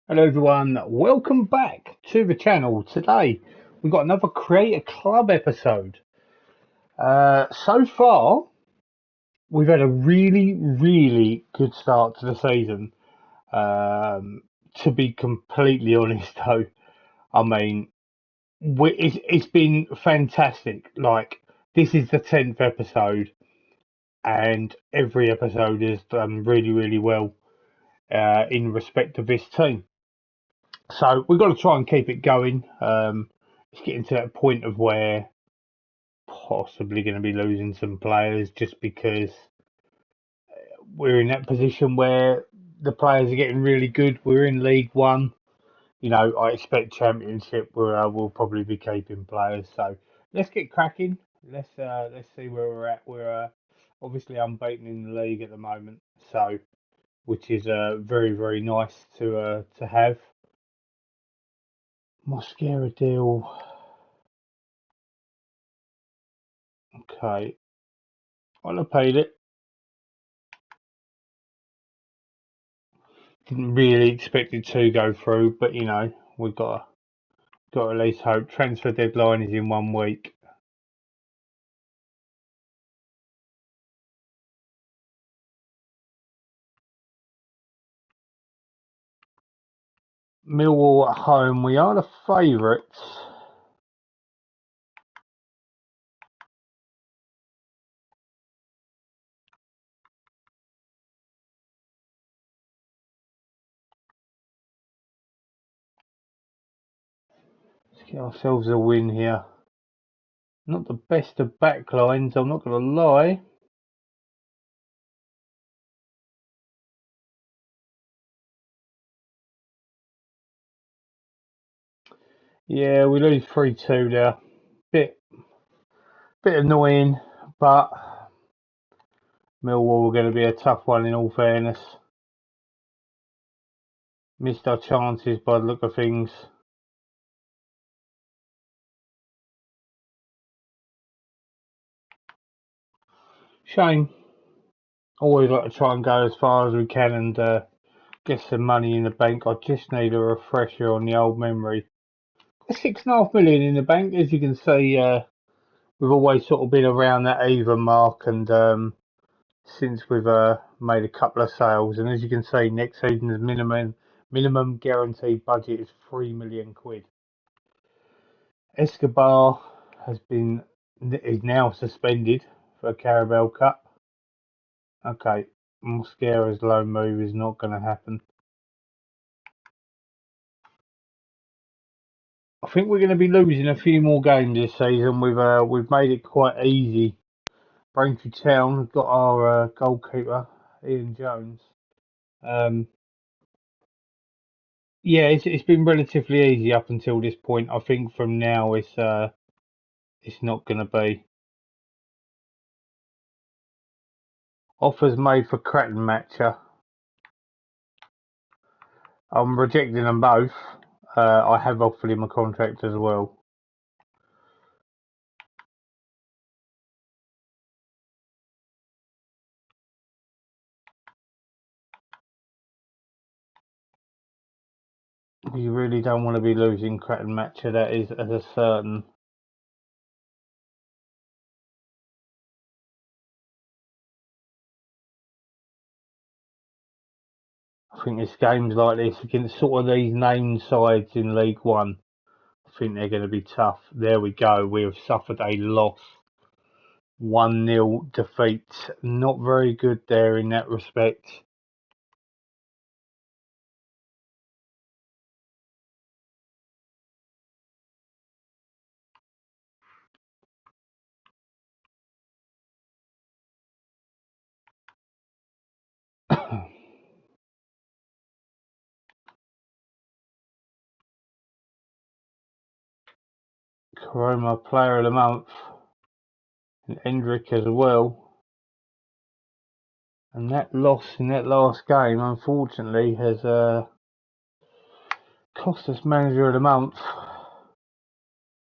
Hello everyone, welcome back to the channel. Today we've got another Creator Club episode. So far we've had a really good start to the season. To be completely honest though, I mean it's been fantastic. Like, this is the 10th episode and every episode has done really well in respect of this team. So we've got to try and keep it going. It's getting to that point of where possibly going to be losing some players just because we're in that position where the players are getting really good. We're in League One. You know, I expect Championship we'll probably be keeping players. So let's get cracking. Let's see where we're at. We're obviously unbeaten in the league at the moment, so which is very nice to have. Mosquera deal. Okay. Well, I paid it. Didn't really expect it to go through, but you know, we've got at least hope. Transfer deadline is in 1 week. Millwall at home. We are the favourites. Let's get ourselves a win here. Not the best of backlines, I'm not going to lie. Yeah, we lose 3-2 there. Bit annoying, but Millwall are going to be a tough one in all fairness. Missed our chances by the look of things. Shame. Always like to try and go as far as we can and get some money in the bank. I just need a refresher on the old memory. 6.5 million in the bank, as you can see. We've always sort of been around that even mark, and since we've made a couple of sales, and as you can see, next season's minimum guaranteed budget is 3 million quid. Escobar is now suspended for a Carabao Cup. Okay, Mosquera's loan move is not going to happen. I think we're going to be losing a few more games this season. We've made it quite easy. Braintree Town have got our goalkeeper Ian Jones. Um, yeah, it's been relatively easy up until this point. I think from now it's not going to be. Offers made for Cratton Matcher. I'm rejecting them both. I have offered him a contract as well. You really don't want to be losing Cratton Matcher. That is as a certain. I think it's games like this against sort of these named sides in League One. I think they're going to be tough. There we go. We have suffered a loss. 1-0 defeat. Not very good there in that respect. Coroma player of the month. And Endrick as well. And that loss in that last game, unfortunately, has cost us manager of the month.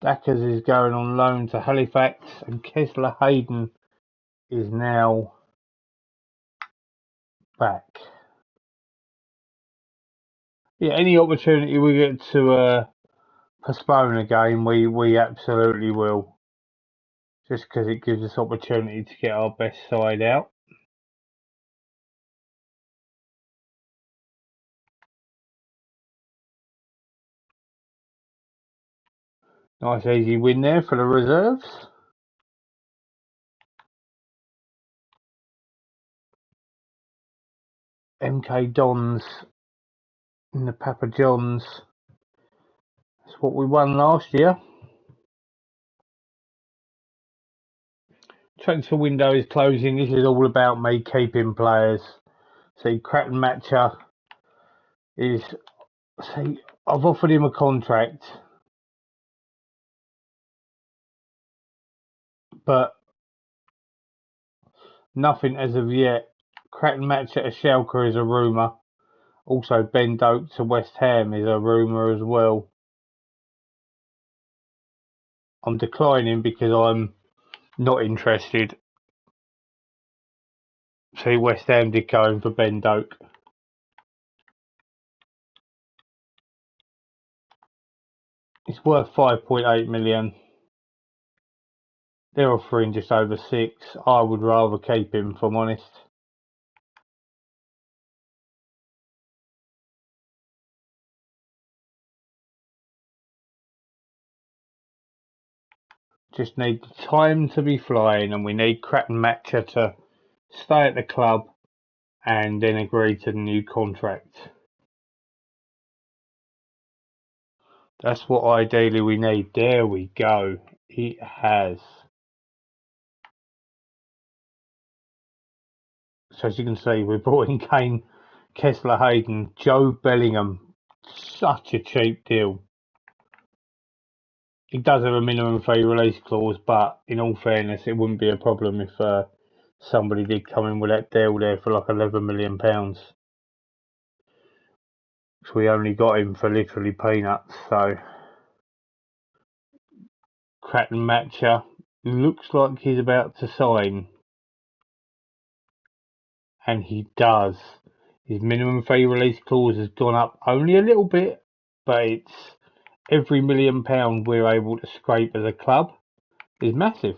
Dackers is going on loan to Halifax, and Kessler Hayden is now back. Yeah, any opportunity we get to postpone a game, we absolutely will. Just because it gives us opportunity to get our best side out. Nice easy win there for the reserves. MK Dons in the Papa Johns. That's what we won last year. Transfer window is closing. This is all about me keeping players. See, Cratton Matcher is... See, I've offered him a contract, but nothing as of yet. Cratton Matcher to Schalke is a rumour. Also, Ben Doak to West Ham is a rumour as well. I'm declining because I'm not interested. See, West Ham did go in for Ben Doak. It's worth 5.8 million. They're offering just over 6. I would rather keep him, if I'm honest. Just need the time to be flying, and we need Cratton Matcher to stay at the club and then agree to the new contract. That's what ideally we need. There we go. It has. So as you can see, we brought in Kane, Kessler Hayden, Joe Bellingham. Such a cheap deal. He does have a minimum fee release clause, but in all fairness, it wouldn't be a problem if somebody did come in with that deal there for like £11 million. So we only got him for literally peanuts. So Cratton Matcher looks like he's about to sign, and he does. His minimum fee release clause has gone up only a little bit, but it's every £1 million we're able to scrape as a club is massive.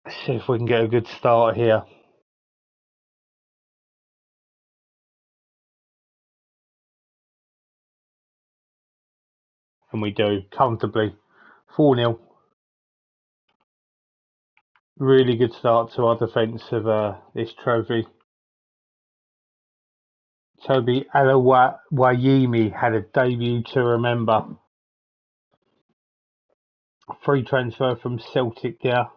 Let's see if we can get a good start here. And we do comfortably. 4-0. Really good start to our defence of this trophy. Toby Alawayimi had a debut to remember. Free transfer from Celtic there.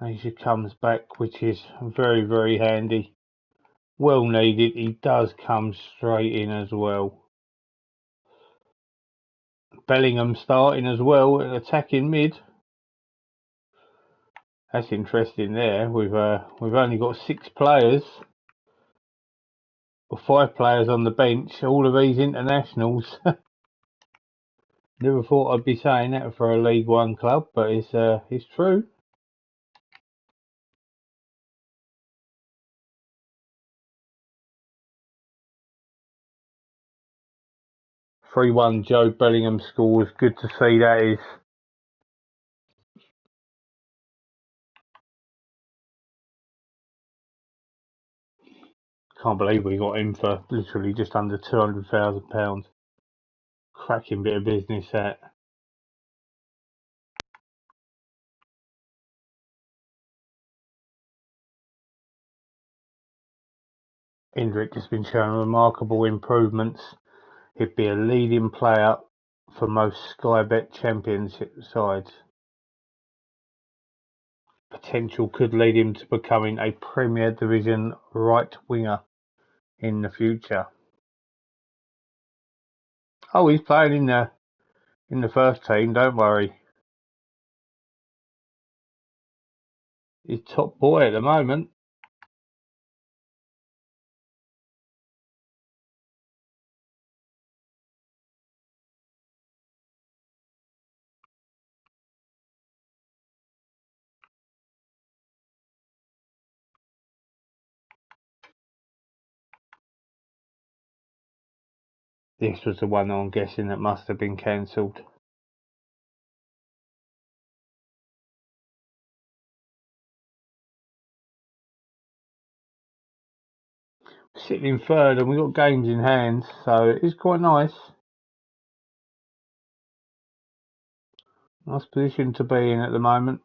Asia comes back, which is very, very handy. Well needed. He does come straight in as well. Bellingham starting as well, attacking mid. That's interesting there. We've only got 6 players, or 5 players on the bench. All of these internationals. Never thought I'd be saying that for a League One club, but it's true. "3-1 Joe Bellingham scores. Good to see that is. Can't believe we got him for literally just under £200,000. Cracking bit of business that. Hendrick has been showing remarkable improvements. He'd be a leading player for most Sky Bet Championship sides. potential could lead him to becoming a Premier Division right winger in the future. Oh, he's playing in the first team, don't worry. He's top boy at the moment. This was the one I'm guessing that must have been cancelled. Sitting in third and we've got games in hand, so it's quite nice. Nice position to be in at the moment.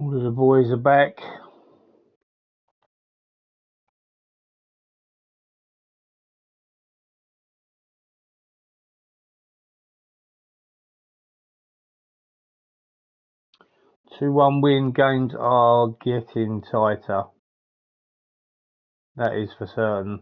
All of the boys are back. Two 1 win, games are getting tighter. That is for certain.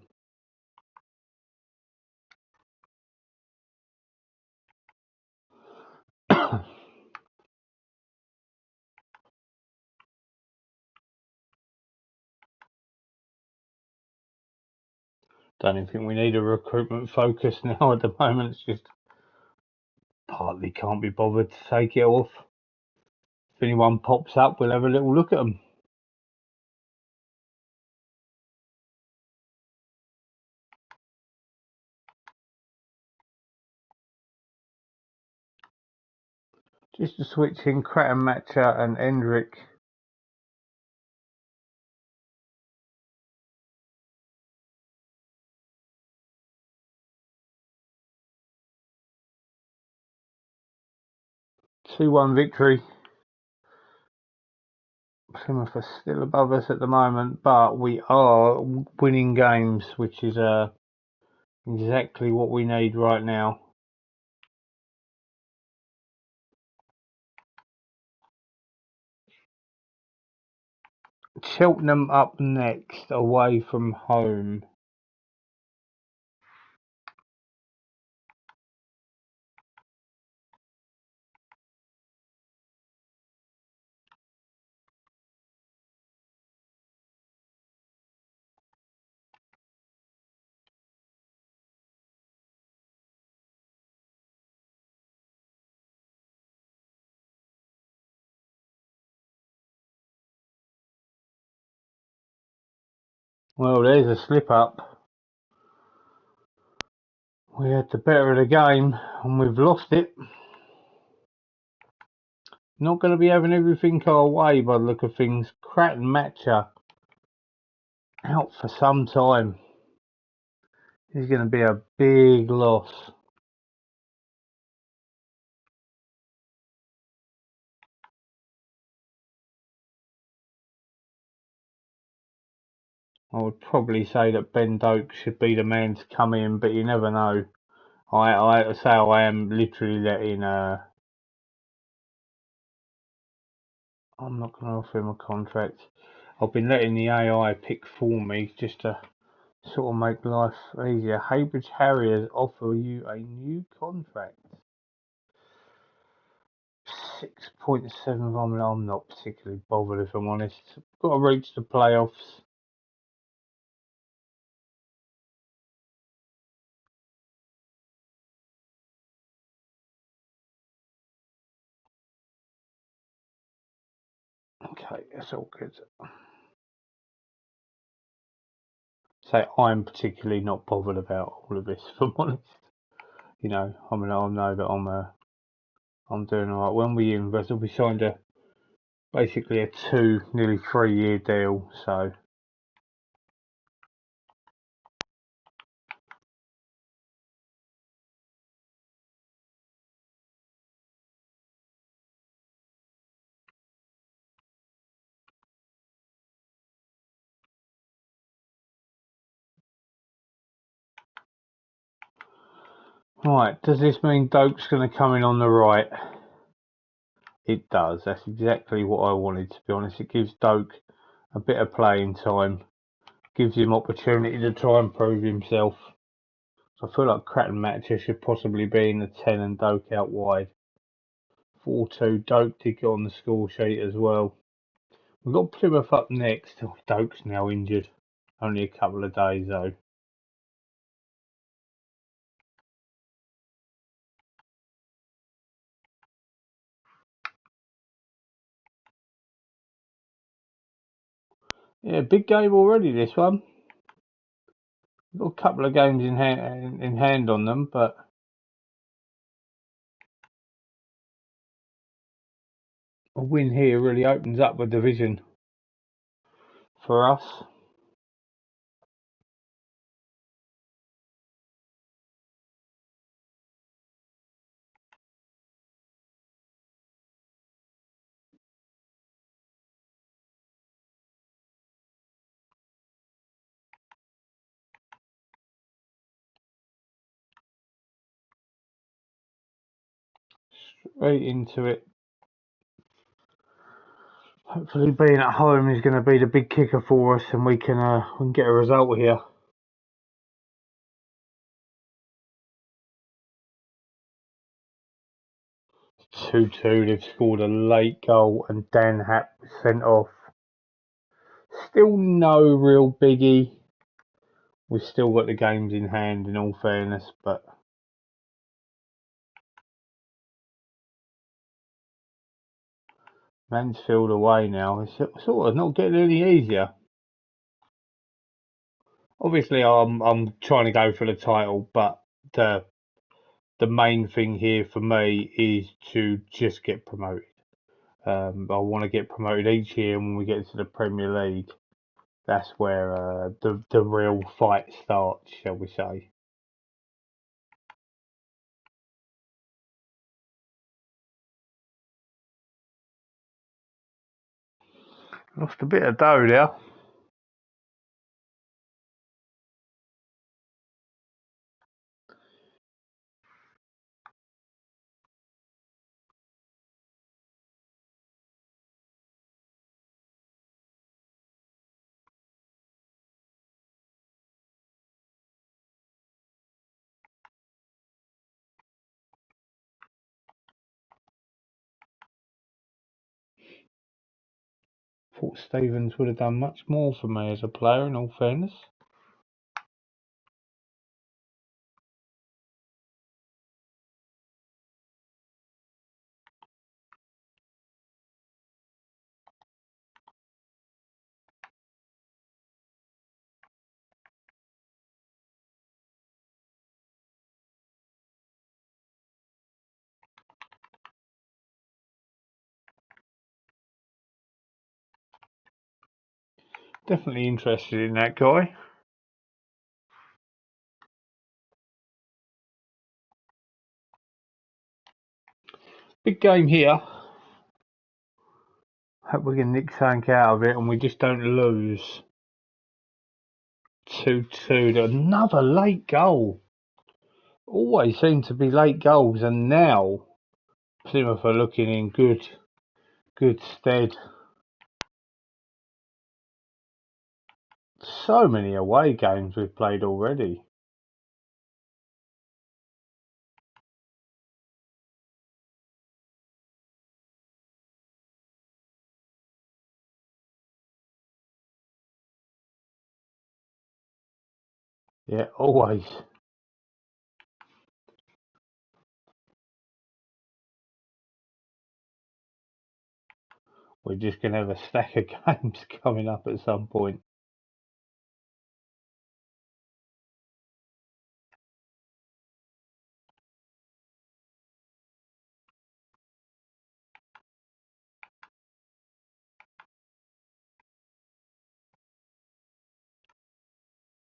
Don't even think we need a recruitment focus now at the moment. It's just partly can't be bothered to take it off. If anyone pops up, we'll have a little look at them. Just to switch in Krattenmatcher and Endrick. Two-1 victory. Plymouth are still above us at the moment, but we are winning games, which is exactly what we need right now. Cheltenham up next, away from home. Well, there's a slip up. We had the better of the game and we've lost it. Not going to be having everything our way by the look of things. Krattenmatcher out for some time. He's going to be a big loss. I would probably say that Ben Doak should be the man to come in, but you never know. I say I am literally letting I'm not going to offer him a contract. I've been letting the AI pick for me just to sort of make life easier. Heybridge Harriers offer you a new contract. 6.7. I'm not particularly bothered if I'm honest. Got to reach the playoffs. Okay, that's all good. So I'm particularly not bothered about all of this, if I'm honest. You know, I know that I'm doing alright. When we invested, we signed basically a nearly 3 year deal. So Right, does this mean Doak's going to come in on the right? It does. That's exactly what I wanted, to be honest. It gives Doak a bit of playing time, gives him opportunity to try and prove himself. So I feel like Cratton Matcher should possibly be in the 10 and Doak out wide. 4-2, Doak did get on the score sheet as well. We've got Plymouth up next. Oh, Doak's now injured. Only a couple of days though. Yeah, big game already, this one. We've got a couple of games in hand on them, but a win here really opens up the division for us. Straight into it. Hopefully being at home is going to be the big kicker for us, and we can get a result here. 2-2, they've scored a late goal and Dan Happ sent off. Still no real biggie. We've still got the games in hand, in all fairness, but Mansfield away now. It's sort of not getting any easier. Obviously, I'm trying to go for the title, but the main thing here for me is to just get promoted. I want to get promoted each year, and when we get to the Premier League, that's where the real fight starts, shall we say. Lost a bit of dough there. Thought Stevens would have done much more for me as a player, in all fairness. Definitely interested in that guy. Big game here. Hope we can nick something out of it and we just don't lose. 2-2. Another late goal. Always seem to be late goals, and now Plymouth are looking in good stead. So many away games we've played already. Yeah, always. We're just going to have a stack of games coming up at some point.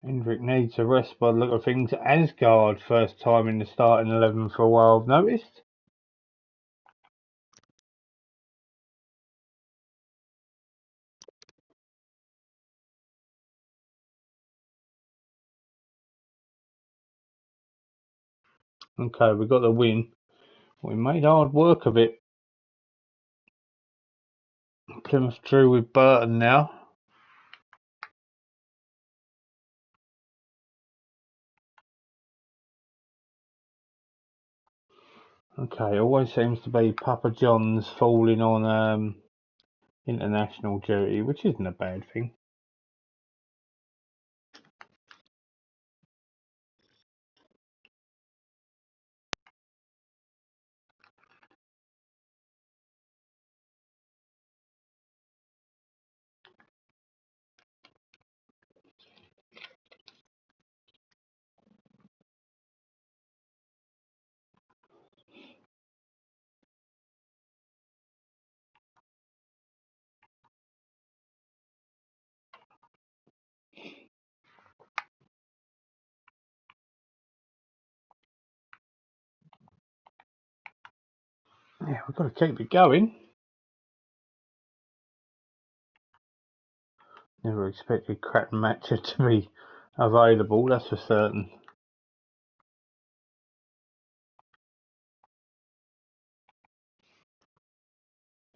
Hendrick needs a rest by the look of things. Asgard, first time in the starting 11 for a while, I've noticed. Okay, we got the win. We made hard work of it. Plymouth drew with Burton now. Okay, always seems to be Papa John's falling on international duty, which isn't a bad thing. Yeah, we've got to keep it going. Never expected Cratton Matcher to be available, that's for certain.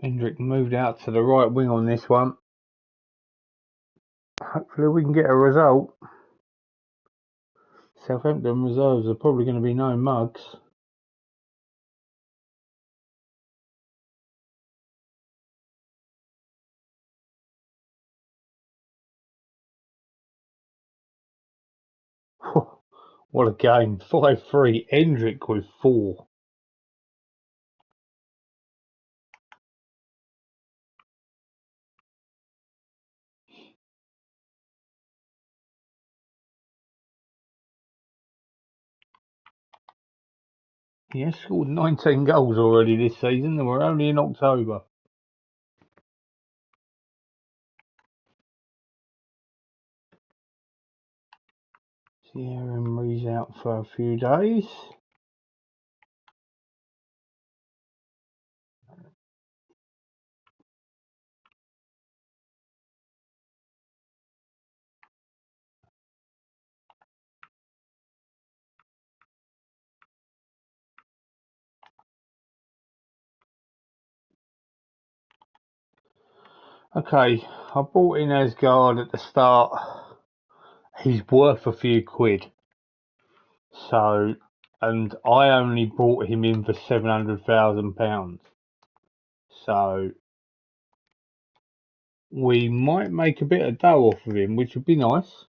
Hendrick moved out to the right wing on this one. Hopefully we can get a result. Southampton reserves are probably going to be no mugs. What a game. 5-3. Hendrick with 4. He has scored 19 goals already this season and we're only in October. Thierry Henry's out for a few days. Okay, I brought in Asgard at the start. He's worth a few quid. So, and I only brought him in for £700,000. So, we might make a bit of dough off of him, which would be nice.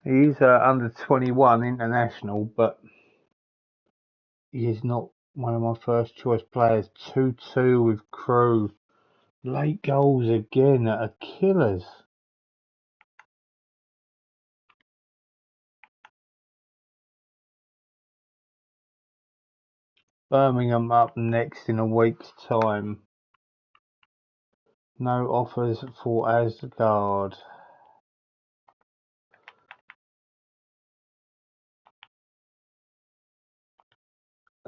He's under 21 international, but he is not one of my first choice players. 2-2 with Crew. Late goals again that are killers. Birmingham up next in a week's time. No offers for Asgard.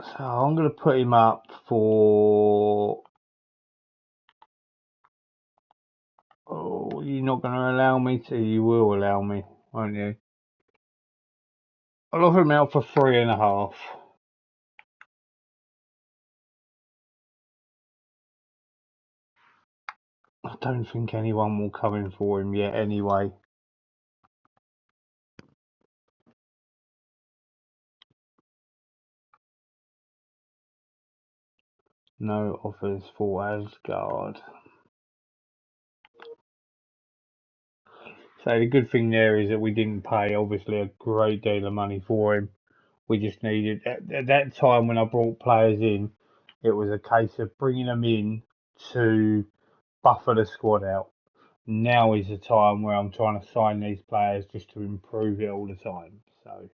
So I'm going to put him up for... Oh, you're not going to allow me to? You will allow me, won't you? I'll offer him out for 3.5. I don't think anyone will come in for him yet anyway. No offers for Asgard. So the good thing there is that we didn't pay obviously a great deal of money for him. We just needed, at that time when I brought players in, it was a case of bringing them in to buffer the squad out. Now is the time where I'm trying to sign these players just to improve it all the time. So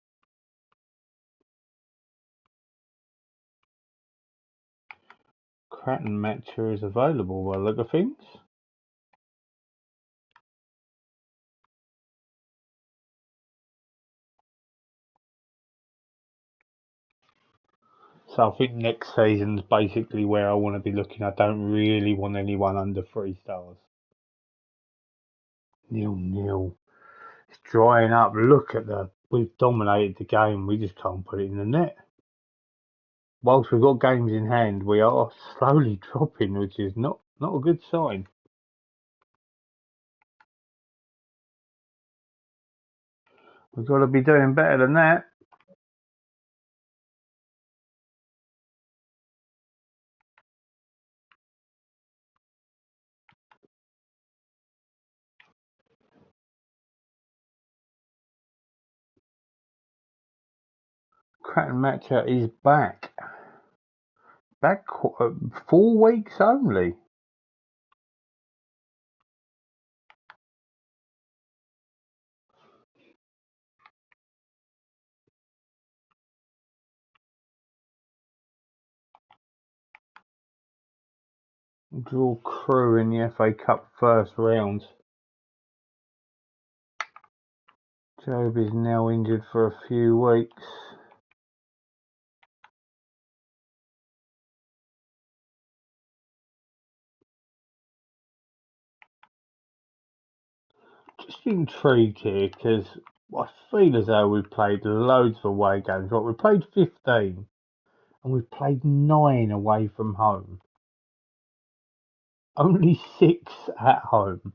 Cratton Matcher is available by the look of things. So I think next season's basically where I want to be looking. I don't really want anyone under 3 stars. 0-0. It's drying up. Look at we've dominated the game. We just can't put it in the net. Whilst we've got games in hand, we are slowly dropping, which is not a good sign. We've got to be doing better than that. Kraken Matcher is back. Back 4 weeks only. Draw Crew in the FA Cup first round. Job is now injured for a few weeks. Just intrigued here because I feel as though we've played loads of away games. Right, we played 15 and we've played 9 away from home. Only 6 at home.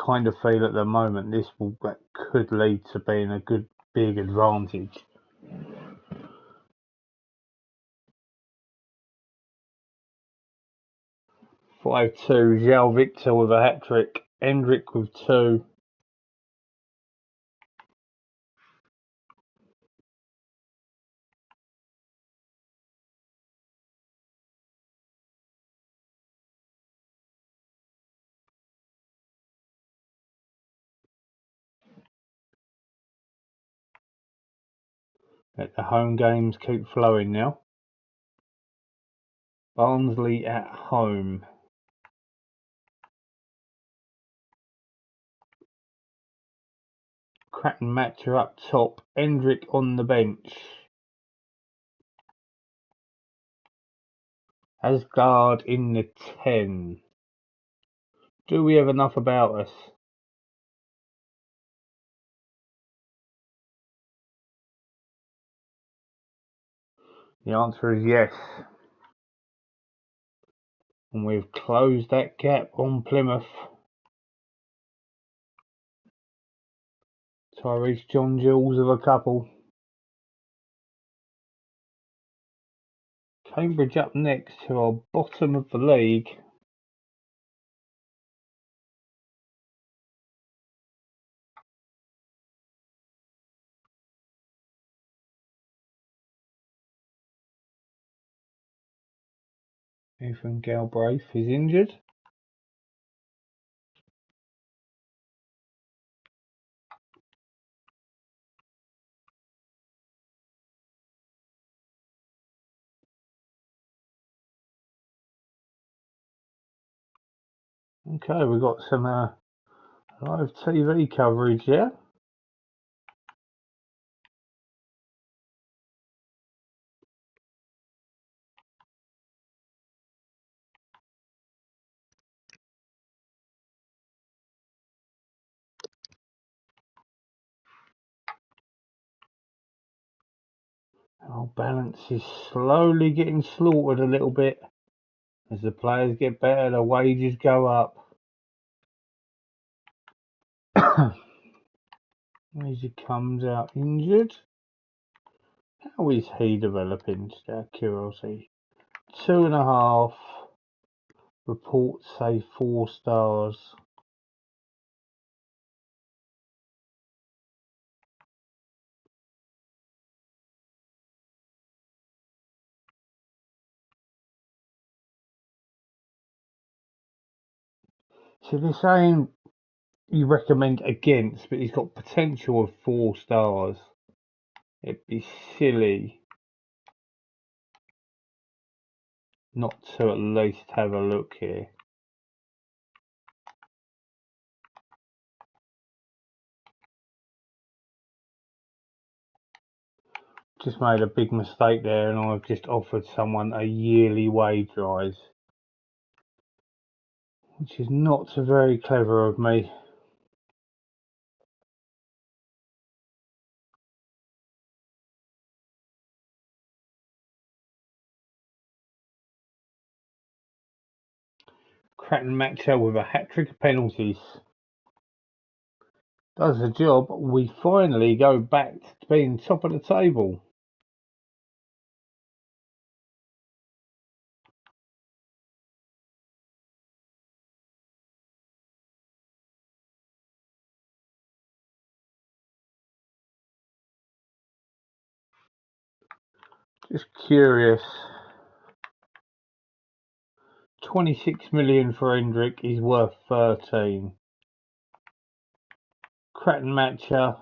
Kind of feel at the moment this could lead to being a good big advantage. (5-2) João Victor with a hat-trick. Hendrick with 2. Let the home games keep flowing now. Barnsley at home. Kraken Matcher up top. Hendrick on the bench. Asgard in the 10. Do we have enough about us? The answer is yes. And we've closed that gap on Plymouth. Tyrese John Jules of a couple. Cambridge up next, who are bottom of the league. Ethan Galbraith is injured. Okay, we've got some live TV coverage here. Our balance is slowly getting slaughtered a little bit. As the players get better, the wages go up. Major comes out injured. How is he developing? Just out of curiosity. 2.5. Reports say 4 stars. So they're saying you recommend against, but he's got potential of 4 stars. It'd be silly not to at least have a look here. just made a big mistake there, and I've just offered someone a yearly wage rise, which is not so very clever of me. Cratton Maxwell with a hat-trick of penalties. Does the job. We finally go back to being top of the table. Just curious. 26 million for Hendrick is worth 13. Cratton Matcher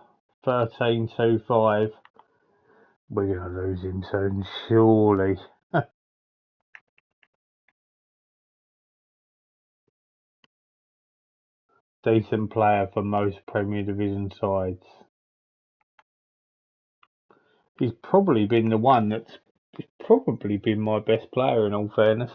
13.25. We're gonna lose him soon, surely. Decent player for most Premier Division sides. He's probably been the one that's probably been my best player, in all fairness.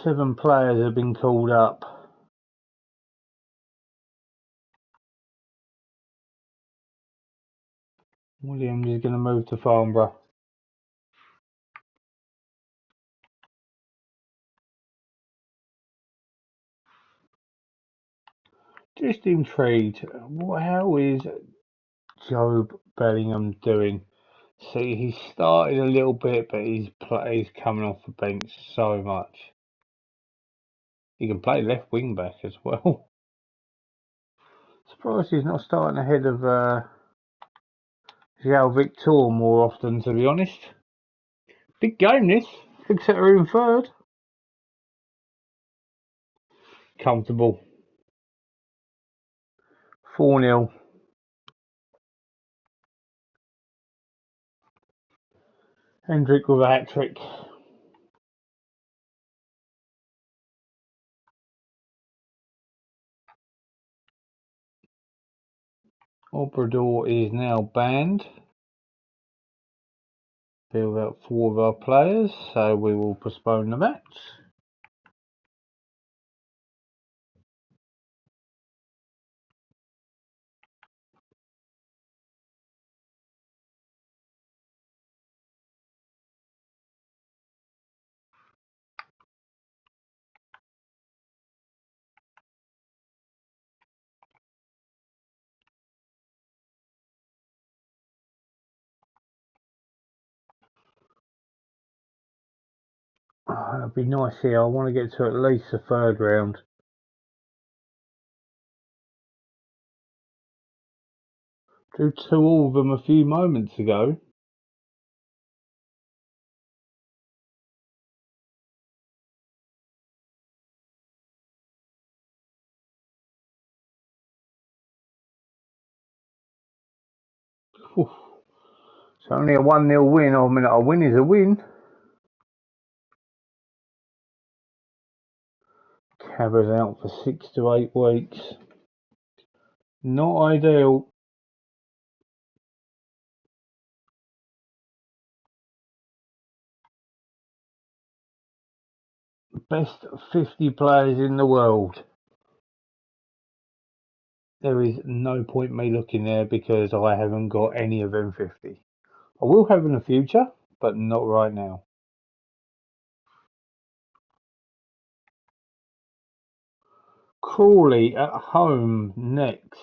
Seven players have been called up. Williams is going to move to Farnborough. Just intrigued, how is Jobe Bellingham doing? See, he started a little bit, but he's coming off the bench so much. He can play left wing back as well. Surprised he's not starting ahead of João Victor more often, to be honest. Big game this. Exeter in third. Comfortable. 4-0. Hendrick with a hat-trick. Obrador is now banned. Filled out 4 of our players, so we will postpone the match. It'd be nice here. I want to get to at least the third round. Drew 2-all of them a few moments ago. Oof. It's only a 1-0 win. I mean, a win is a win. Cabba's out for 6 to 8 weeks. Not ideal. Best 50 players in the world. There is no point me looking there because I haven't got any of them 50. I will have in the future, but not right now. Crawley at home next.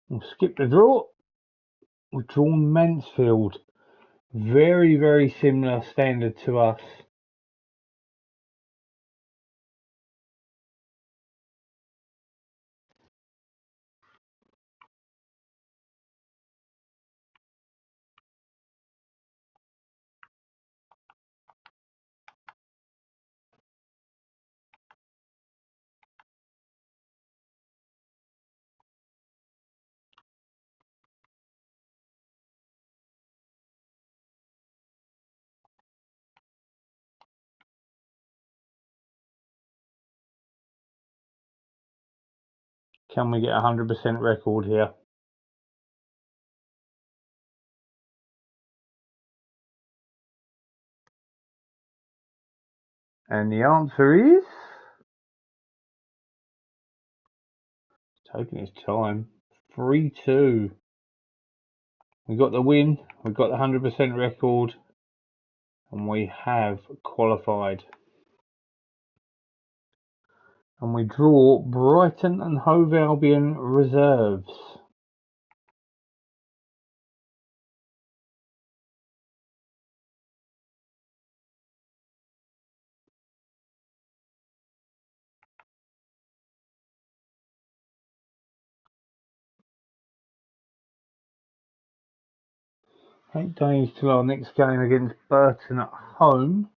We'll skip the draw. We've drawn Mansfield. Very, very similar standard to us. Can we get 100% record here? And the answer is... taking its time. 3-2. We got the win, we got the 100% record, and we have qualified. And we draw Brighton and Hove Albion reserves. Eight days till our next game against Burton at home.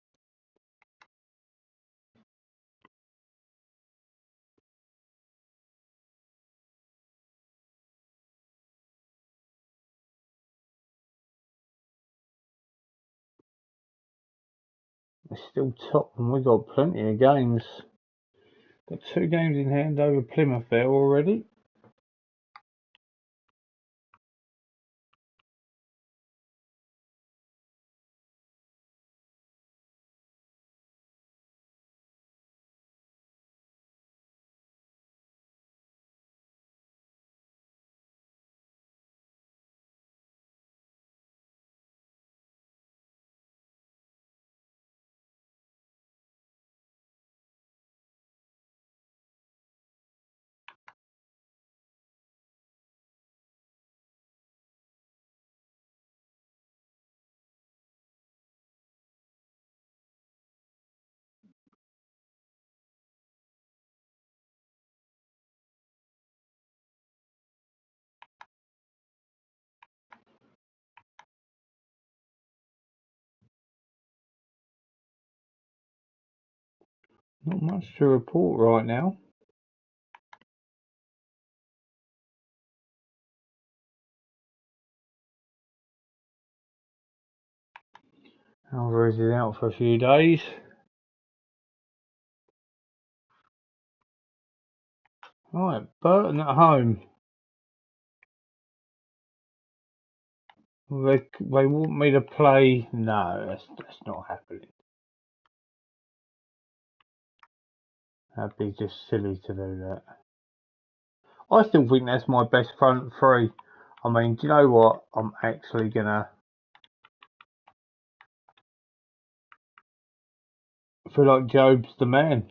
We're still top and we've got plenty of games. Got 2 games in hand over Plymouth there already. Not much to report right now. Alvarez is out for a few days. Right, Burton at home. They want me to play. No, that's not happening. That'd be just silly to do that. I still think that's my best front three. I mean, do you know what? I'm actually gonna... I feel like Job's the man.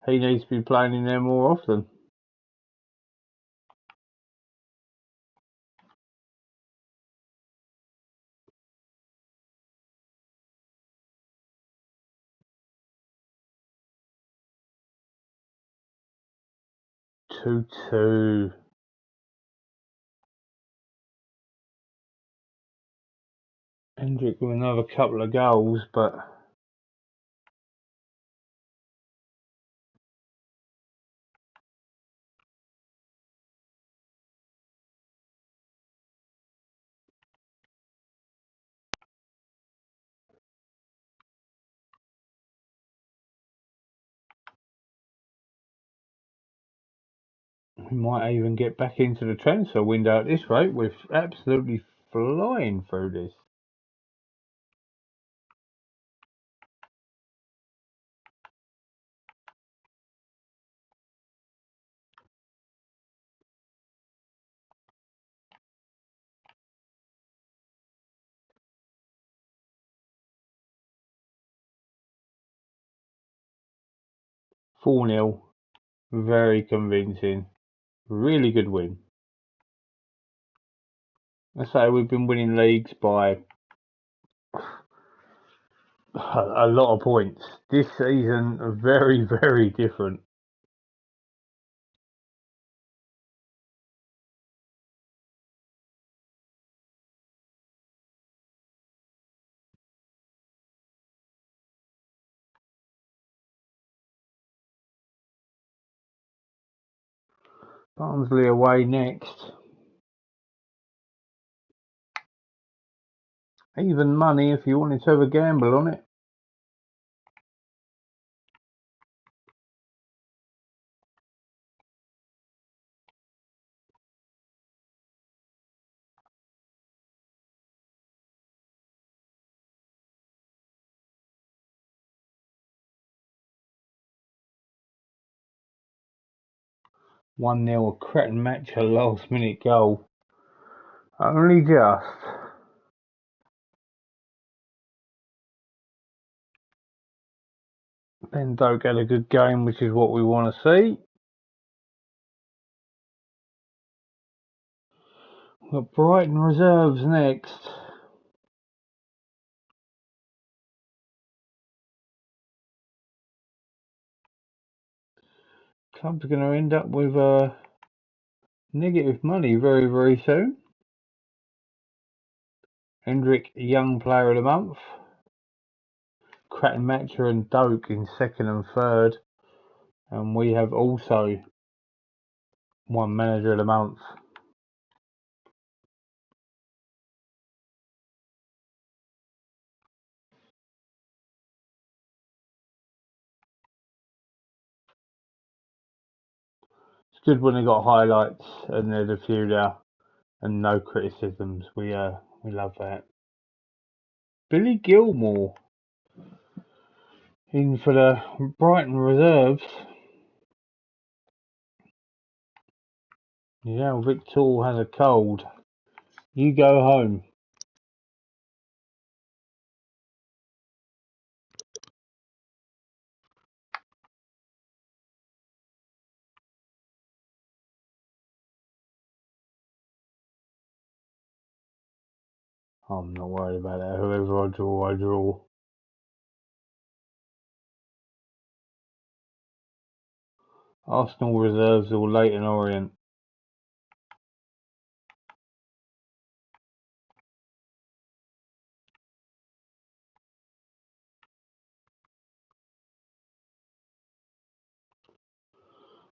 He needs to be playing in there more often. Two. Hendrick with another couple of goals, but we might even get back into the transfer window at this rate. We're absolutely flying through this. — 4-0. Very convincing. Really good win. I say we've been winning leagues by a lot of points. This season, very, very different. Barnsley away next. Even money if you wanted to have a gamble on it. 1-0, a cracking match, a last minute goal. Only just. Ben Doak had a good game, which is what we want to see. We've got Brighton reserves next. Club's going to end up with negative money very, very soon. Hendrick, Young Player of the Month. Krattenmatcher and Doak in second and third. And we have also won Manager of the Month. It's good when they got highlights and there's a few there and no criticisms. We love that. Billy Gilmore in for the Brighton reserves. Yeah, Victor has a cold. You go home. I'm not worried about that. Whoever I draw, I draw. Arsenal reserves or Leyton Orient.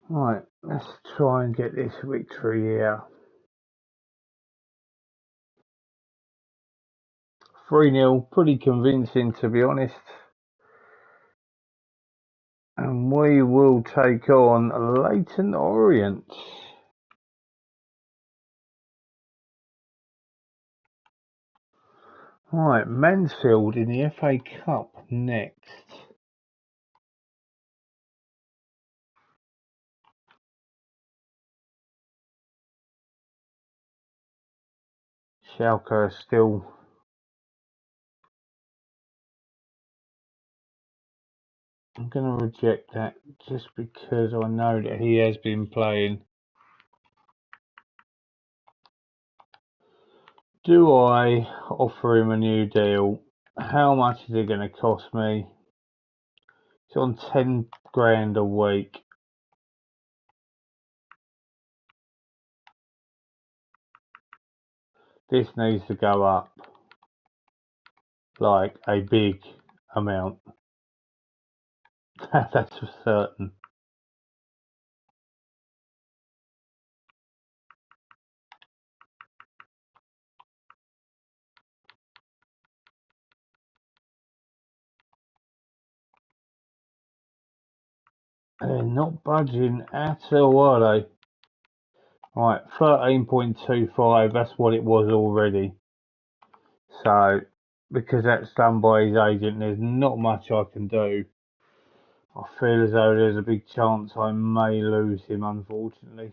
Right, let's try and get this victory here. 3-0, pretty convincing to be honest. And we will take on Leyton Orient. Right, Mansfield in the FA Cup next. Schalke is still I'm going to reject that just because I know that he has been playing. Do I offer him a new deal? How much is it going to cost me? It's on 10 grand a week. This needs to go up like a big amount. That's for certain. They're not budging at all, are they? Right, 13.25, that's what it was already. So, because that's done by his agent, there's not much I can do. I feel as though there's a big chance I may lose him, unfortunately.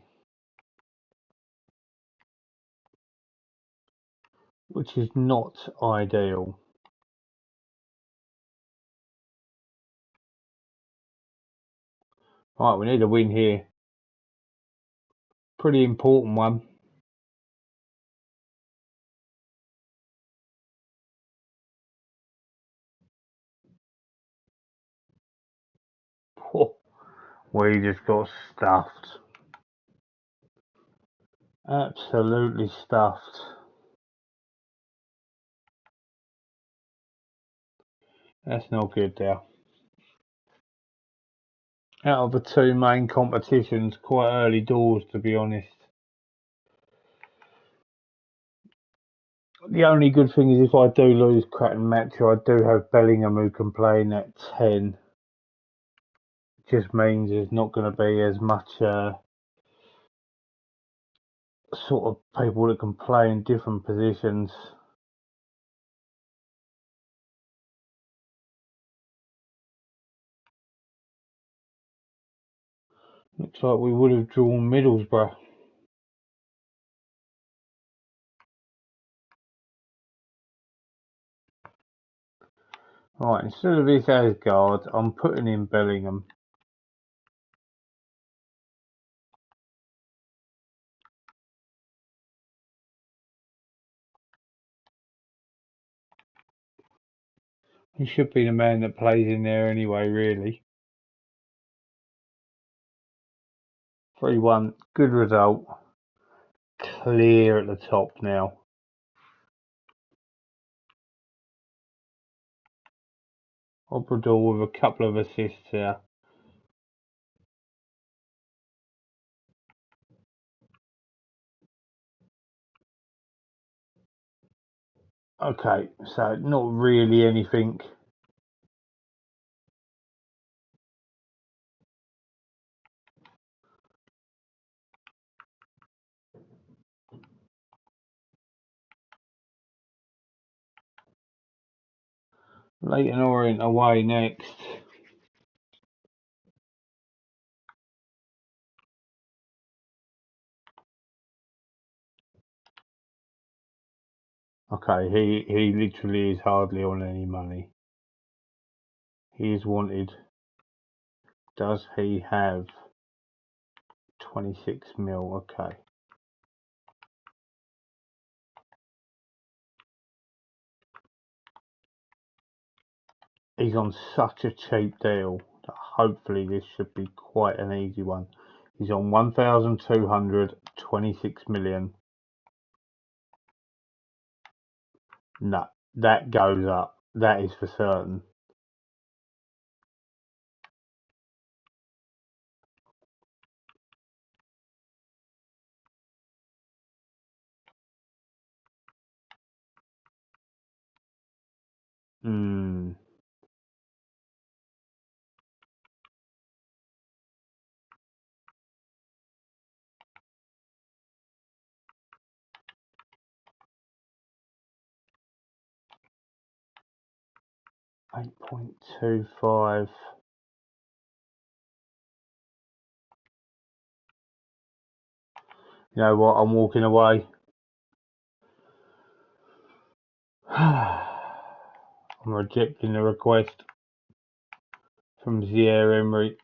Which is not ideal. Right, we need a win here. Pretty important one. We just got stuffed. Absolutely stuffed. That's not good there. Out of the two main competitions, quite early doors to be honest. The only good thing is if I do lose Krattenmatcher, I do have Bellingham who can play in at 10. It just means there's not going to be as much sort of people that can play in different positions. Looks like we would have drawn Middlesbrough. Right, instead of this Asgard, I'm putting in Bellingham. He should be the man that plays in there anyway, really. 3-1, good result. Clear at the top now. Obrador with a couple of assists here. Okay, so not really anything. Leyton Orient away next. Okay, he literally is hardly on any money. He is wanted. Does he have 26 mil? Okay. He's on such a cheap deal that hopefully this should be quite an easy one. He's on 1,226 million. No, that goes up. That is for certain. Hmm. $8.25. You know what? I'm walking away. I'm rejecting the request from Zaire Emery.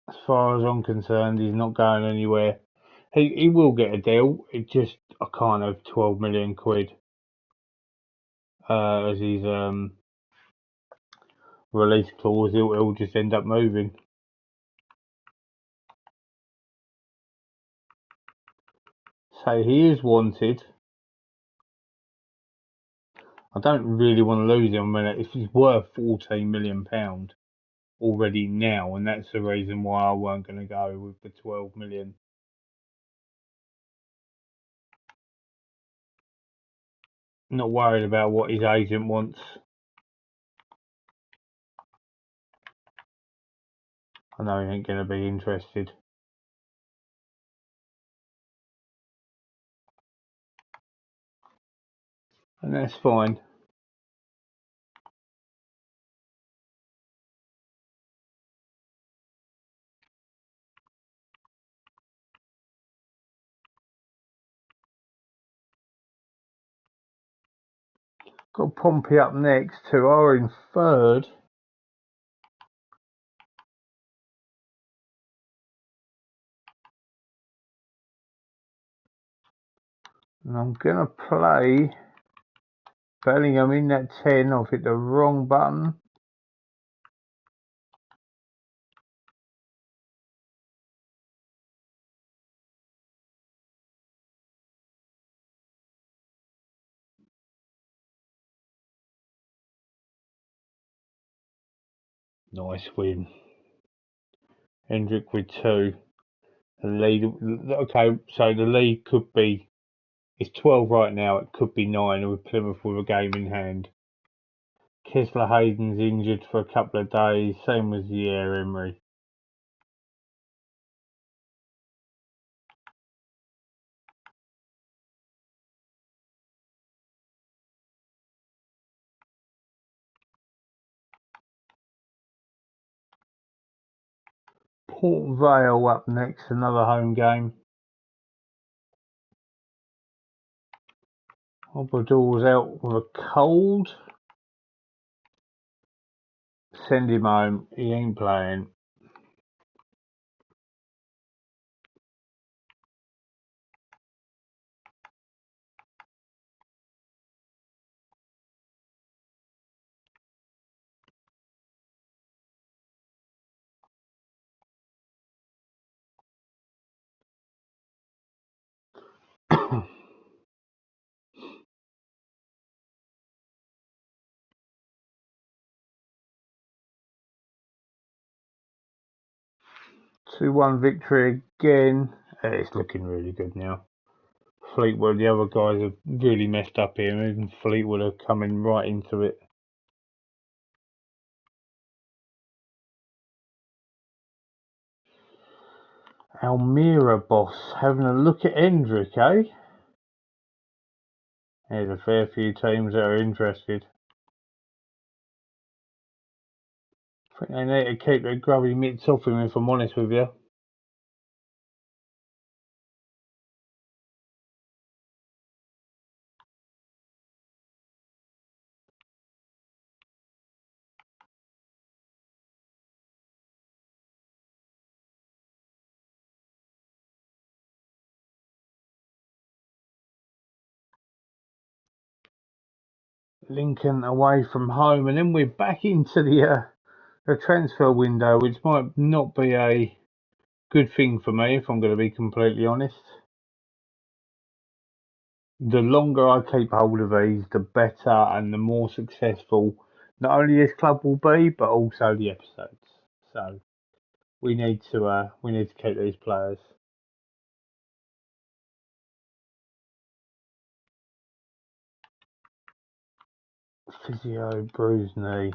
As far as I'm concerned, he's not going anywhere. He will get a deal. It just I can't have 12 million quid as his release clause. He'll just end up moving. So he is wanted. I don't really want to lose him. I mean, if he's worth £14 million already now, and that's the reason why I weren't going to go with the 12 million. Not worried about what his agent wants. I know he ain't going to be interested. And that's fine. Got Pompey up next, who are in third. And I'm going to play Bellingham in that 10. I've hit the wrong button. Nice win. Hendrick with 2. The lead. Okay, so the lead could be. It's 12 right now. It could be 9 with Plymouth with a game in hand. Kessler Hayden's injured for a couple of days. Same as Zaire Emery. Port Vale up next, another home game. Obrador's out with a cold. Send him home. He ain't playing. Two-one victory again. It's looking really good now. Fleetwood, the other guys have really messed up here. Even Fleetwood are coming right into it. Almira boss having a look at Hendrick, eh? There's a fair few teams that are interested. I think they need to keep their grubby mitts off him, if I'm honest with you. Lincoln away from home, and then we're back into the transfer window, which might not be a good thing for me, if I'm going to be completely honest. The longer I keep hold of these, the better and the more successful not only this club will be, but also the episodes. So we need to keep these players. Physio, bruised knee.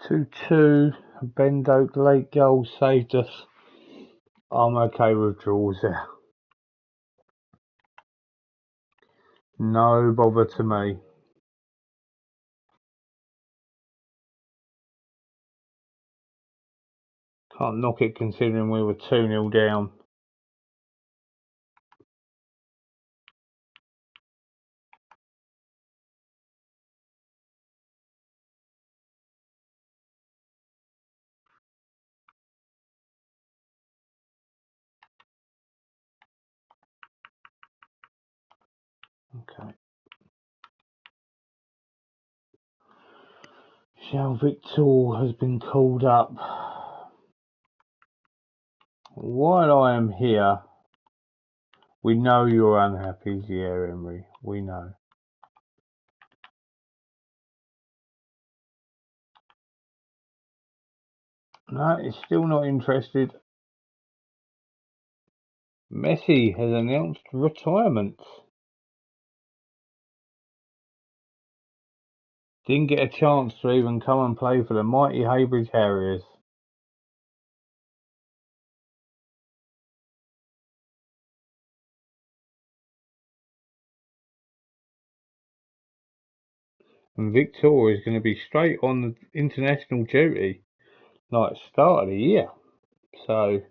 Two-two. Ben Doak late goal saved us. I'm okay with draws there. No bother to me. Can't knock it considering we were 2-0 down. Okay. João Victor has been called up. While I am here, we know you're unhappy, Thierry Henry. We know. No, he's still not interested. Messi has announced retirement. Didn't get a chance to even come and play for the mighty Heybridge Harriers. And Victor is going to be straight on the international duty, like start of the year. So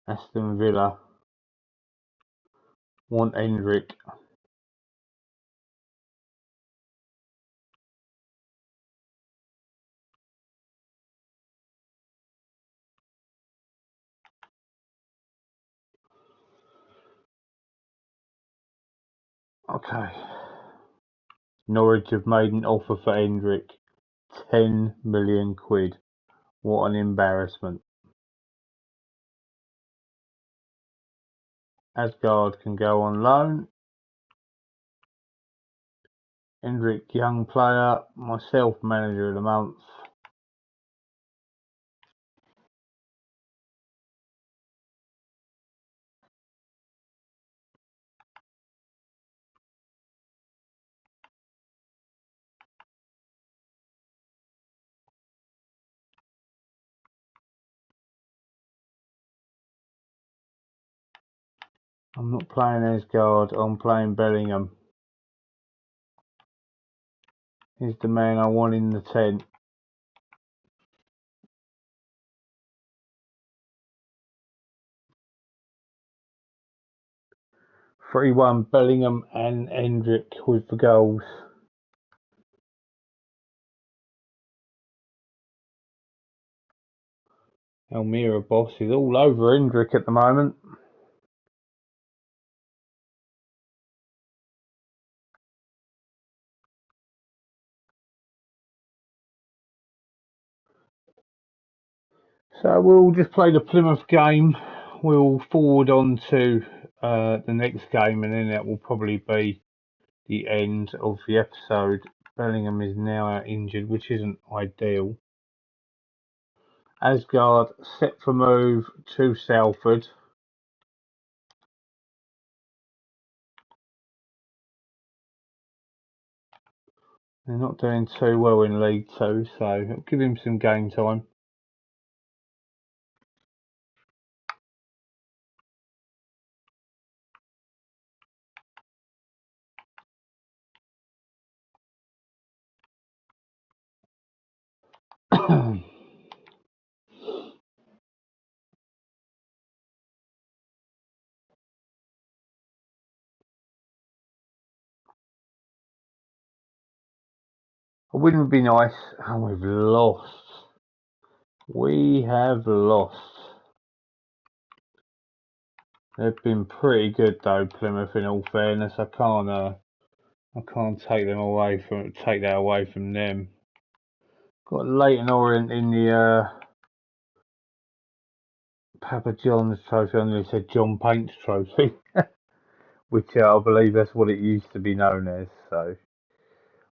Aston Villa want Hendrick. Okay. Norwich have made an offer for Hendrick. 10 million quid. What an embarrassment. Asgard can go on loan. Hendrick, young player. Myself, manager of the month. I'm not playing Asgard, I'm playing Bellingham. He's the man I want in the tent. (3-1) Bellingham and Hendrick with the goals. Almira boss is all over Hendrick at the moment. So we'll just play the Plymouth game. We'll forward on to the next game, and then that will probably be the end of the episode. Bellingham is now out injured, which isn't ideal. Asgard set for move to Salford. They're not doing too well in League 2, so it'll give him some game time. I A win would be nice, and we've lost. We have lost. They've been pretty good though, Plymouth. In all fairness, I can't take that away from them. Got Leighton Orient in the Papa John's trophy. I nearly said John Paint's trophy, which I believe that's what it used to be known as. So,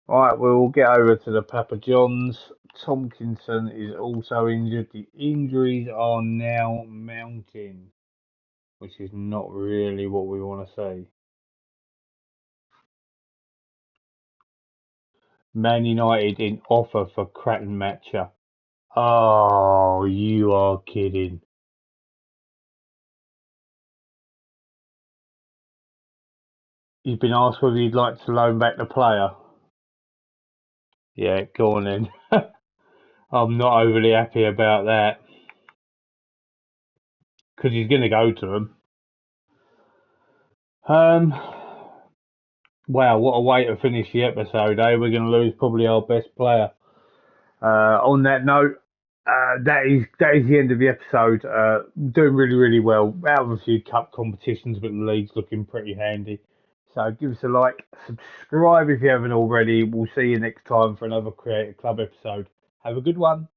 right, we'll get over to the Papa John's. Tomkinson is also injured. The injuries are now mounting, which is not really what we want to see. Man United in offer for Cratton Matcher. Oh, you are kidding. You've been asked whether you'd like to loan back the player. Yeah, go on then. I'm not overly happy about that. Because he's going to go to them. Wow, what a way to finish the episode, eh? We're going to lose probably our best player. On that note, that is the end of the episode. Doing really, really well. Out of a few cup competitions, but the league's looking pretty handy. So give us a like, subscribe if you haven't already. We'll see you next time for another Creator Club episode. Have a good one.